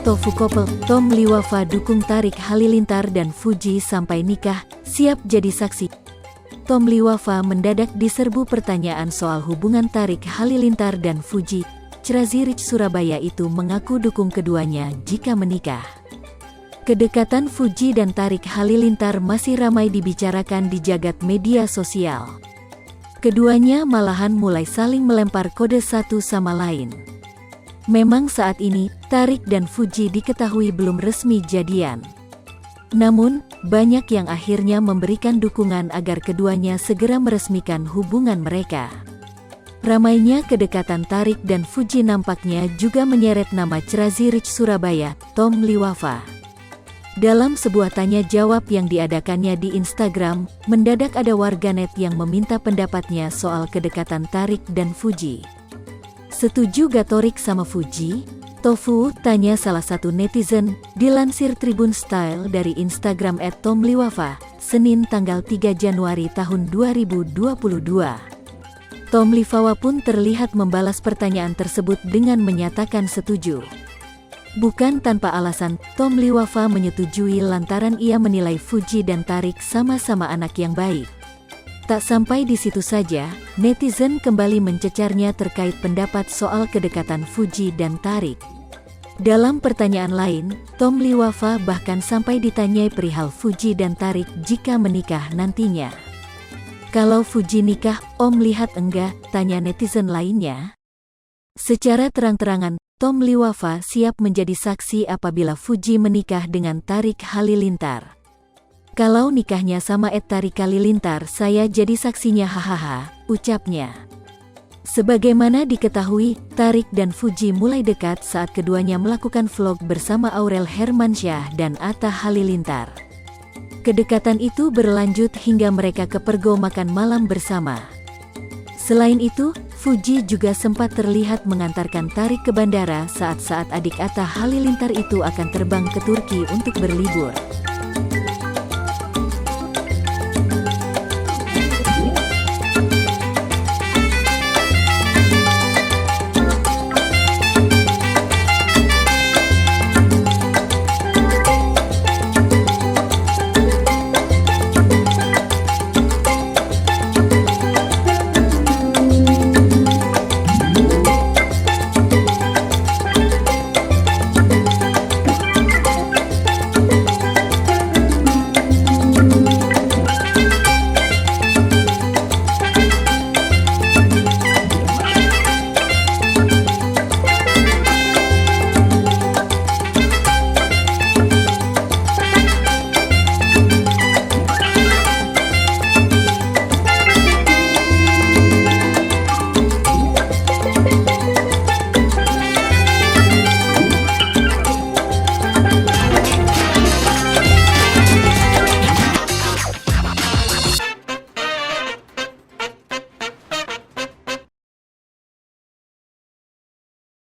Tofu couple, Tom Liwafa dukung Tarik Halilintar dan Fuji sampai nikah, siap jadi saksi. Tom Liwafa mendadak diserbu pertanyaan soal hubungan Tarik Halilintar dan Fuji. Crazy Rich Surabaya itu mengaku dukung keduanya jika menikah. Kedekatan Fuji dan Tarik Halilintar masih ramai dibicarakan di jagat media sosial. Keduanya malahan mulai saling melempar kode satu sama lain. Memang saat ini, Tarik dan Fuji diketahui belum resmi jadian. Namun, banyak yang akhirnya memberikan dukungan agar keduanya segera meresmikan hubungan mereka. Ramainya kedekatan Tarik dan Fuji nampaknya juga menyeret nama Crazy Rich Surabaya, Tom Liwafa. Dalam sebuah tanya jawab yang diadakannya di Instagram, mendadak ada warganet yang meminta pendapatnya soal kedekatan Tarik dan Fuji. Setuju gak Torik sama Fuji? Tofu, tanya salah satu netizen, dilansir Tribun Style dari Instagram @tomliwafa, Senin tanggal 3 Januari tahun 2022. Tom Liwafa pun terlihat membalas pertanyaan tersebut dengan menyatakan setuju. Bukan tanpa alasan, Tom Liwafa menyetujui lantaran ia menilai Fuji dan Tarik sama-sama anak yang baik. Tak sampai di situ saja, netizen kembali mencecarnya terkait pendapat soal kedekatan Fuji dan Tarik. Dalam pertanyaan lain, Tom Liwafa bahkan sampai ditanyai perihal Fuji dan Tarik jika menikah nantinya. Kalau Fuji nikah, Om lihat enggak? Tanya netizen lainnya. Secara terang-terangan, Tom Liwafa siap menjadi saksi apabila Fuji menikah dengan Tarik Halilintar. Kalau nikahnya sama Tarik Halilintar, saya jadi saksinya, hahaha, ucapnya. Sebagaimana diketahui, Tarik dan Fuji mulai dekat saat keduanya melakukan vlog bersama Aurel Hermansyah dan Atta Halilintar. Kedekatan itu berlanjut hingga mereka kepergok makan malam bersama. Selain itu, Fuji juga sempat terlihat mengantarkan Tarik ke bandara saat adik Atta Halilintar itu akan terbang ke Turki untuk berlibur.